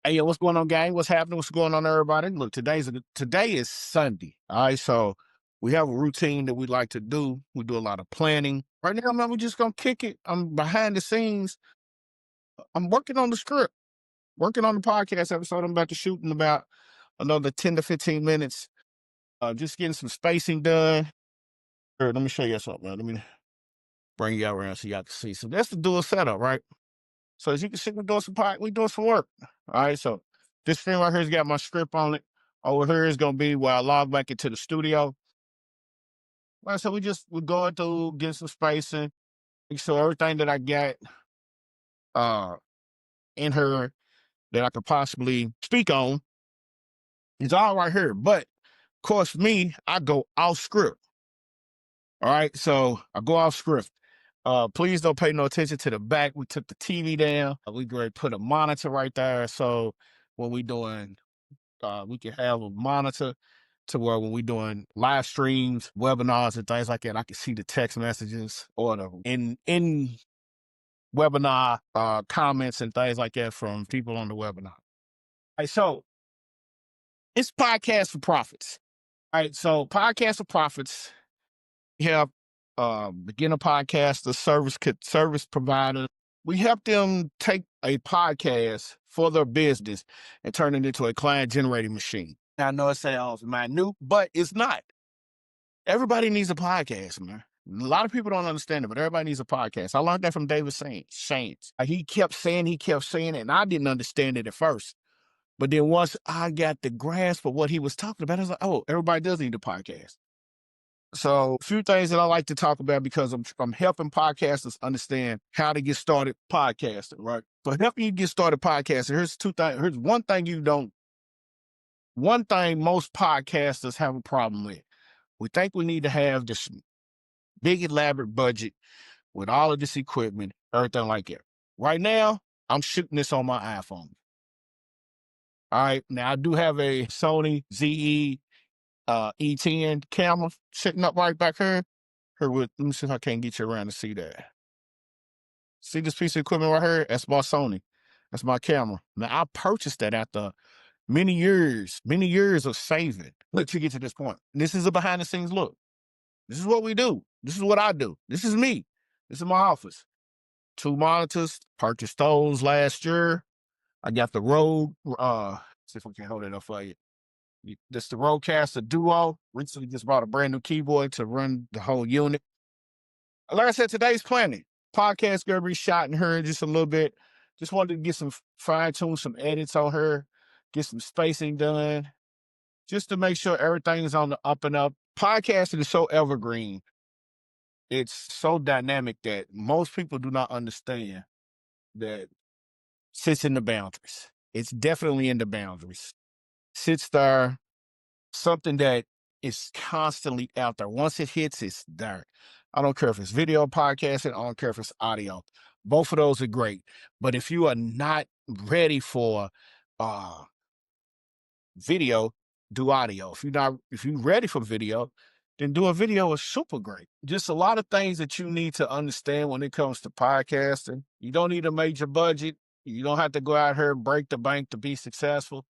Hey, yo, what's going on, gang? What's happening? What's going on, everybody? Look, today is Sunday. All right, so we have a routine that we like to do. We do a lot of planning. Right now, man, we're just gonna kick it. I'm behind the scenes. I'm working on the script, working on the podcast episode. I'm about to shoot in about another 10 to 15 minutes. Just getting some spacing done. Here, let me show you something, man. Let me bring you out around so y'all can see. So that's the dual setup, right? So as you can see, we doing some work. All right. So this screen right here's got my script on it. Over here is gonna be where I log back into the studio. Well, so we're going through, get some spacing. So everything that I got uh in her that I could possibly speak on is all right here. But of course, me, I go off script. All right. So I go off script. Please don't pay no attention to the back. We took the TV down. We going to put a monitor right there. So when we doing we can have a monitor to where when we're doing live streams, webinars, and things like that, I can see the text messages or the in webinar comments and things like that from people on the webinar. All right, so it's Podcast for Profits. All right, so Podcast for Profits, we have beginner podcasters, service providers. We help them take a podcast for their business and turn it into a client generating machine. I know it sounds minute, but it's not. Everybody needs a podcast, man. A lot of people don't understand it, but everybody needs a podcast. I learned that from David Shanks. He kept saying it, and I didn't understand it at first. But then once I got the grasp of what he was talking about, I was like, oh, everybody does need a podcast. So a few things that I like to talk about because I'm helping podcasters understand how to get started podcasting, right? So helping you get started podcasting, here's two things. Here's one thing most podcasters have a problem with. We think we need to have this big elaborate budget with all of this equipment, everything like that. Right now, I'm shooting this on my iPhone. All right. Now I do have a Sony ZE E10 camera sitting up right back here. Let me see if I can't get you around to see that. See this piece of equipment right here? That's my Sony. That's my camera. Now I purchased that after many years of saving. Look, to get to this point. This is a behind the scenes look. This is what we do. This is what I do. This is me. This is my office. 2 monitors, purchased those last year. I got the Rode, see if we can hold it up for you. This the Rodecaster Duo. Recently just bought a brand new keyboard to run the whole unit. Like I said, today's planning. Podcast gonna be shot in her just a little bit. Just wanted to get some fine-tune some edits on her, get some spacing done, just to make sure everything is on the up and up. Podcasting is so evergreen. It's so dynamic that most people do not understand that sits in the boundaries. It's definitely in the boundaries. Sits there, something that is constantly out there. Once it hits, it's there. I don't care if it's video podcasting, I don't care if it's audio. Both of those are great. But if you are not ready for video, do audio. If you're ready for video, then do a video is super great. Just a lot of things that you need to understand when it comes to podcasting. You don't need a major budget. You don't have to go out here and break the bank to be successful.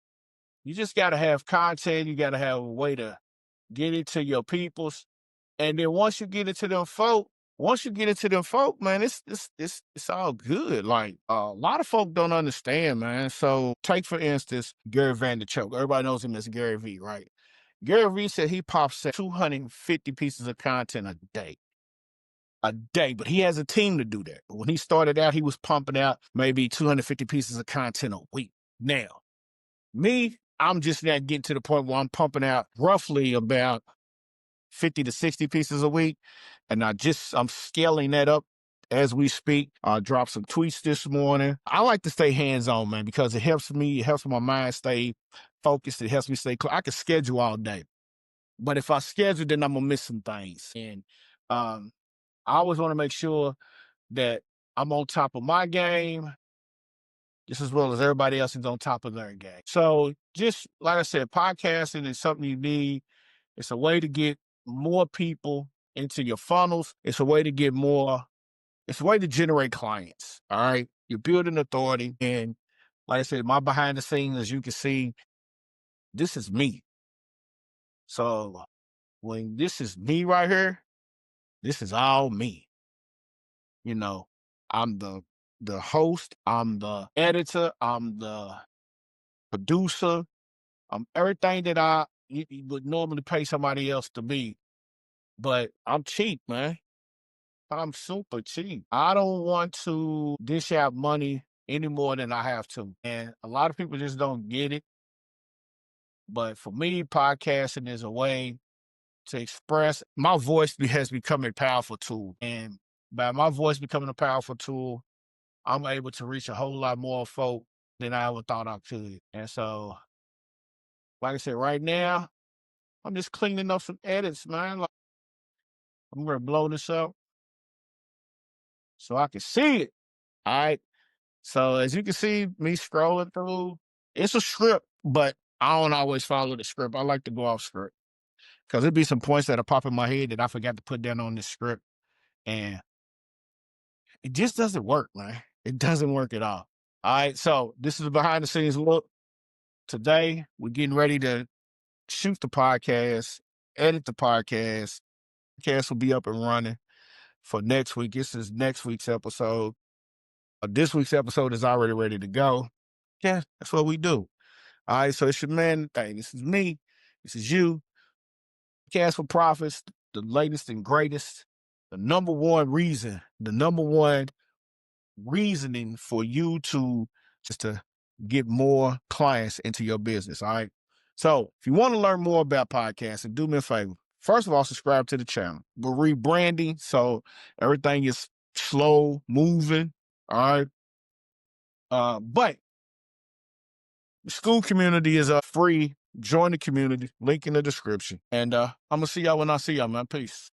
You just got to have content. You got to have a way to get it to your peoples. And then once you get it to them folk, man, it's all good. Like a lot of folk don't understand, man. So take for instance Gary Vaynerchuk. Everybody knows him as Gary V, right? Gary V said he pops 250 pieces of content a day. But he has a team to do that. When he started out, he was pumping out maybe 250 pieces of content a week. Now, me, I'm just now getting to the point where I'm pumping out roughly about 50 to 60 pieces a week. And I'm scaling that up as we speak. I dropped some tweets this morning. I like to stay hands-on, man, because it helps me. It helps my mind stay focused. It helps me stay clear. I can schedule all day. But if I schedule, then I'm going to miss some things. And I always want to make sure that I'm on top of my game, just as well as everybody else is on top of their game. So just like I said, podcasting is something you need. It's a way to get more people into your funnels. It's a way to generate clients. All right. You're building authority. And Like I said, my behind the scenes, as you can see, this is me. So when this is me right here, this is all me. You know, I'm the host, I'm the editor, I'm the producer, I'm everything that you would normally pay somebody else to be. But I'm cheap, man. I'm super cheap. I don't want to dish out money any more than I have to. And a lot of people just don't get it. But for me, podcasting is a way to express. My voice has become a powerful tool. And by my voice becoming a powerful tool, I'm able to reach a whole lot more folk than I ever thought I could. And so, like I said, right now, I'm just cleaning up some edits, man. Like, I'm going to blow this up so I can see it. All right. So as you can see, me scrolling through, it's a script, but I don't always follow the script. I like to go off script because there'd be some points that'll pop in my head that I forgot to put down on this script. And it just doesn't work, man. It doesn't work at all. All right. So this is a behind the scenes look. Today, we're getting ready to shoot the podcast, edit the podcast. Podcast will be up and running for next week. This is next week's episode. This week's episode is already ready to go. Yeah, that's what we do. All right, so it's your man thing. This is me. This is you. Podcast for Profits, the latest and greatest. The number one reasoning for you to just to get more clients into your business. All right. So if you want to learn more about podcasting, do me a favor. First of all, subscribe to the channel. We're rebranding, so everything is slow moving. All right. But the school community is free. Join the community. Link in the description. And I'm gonna see y'all when I see y'all, man. Peace.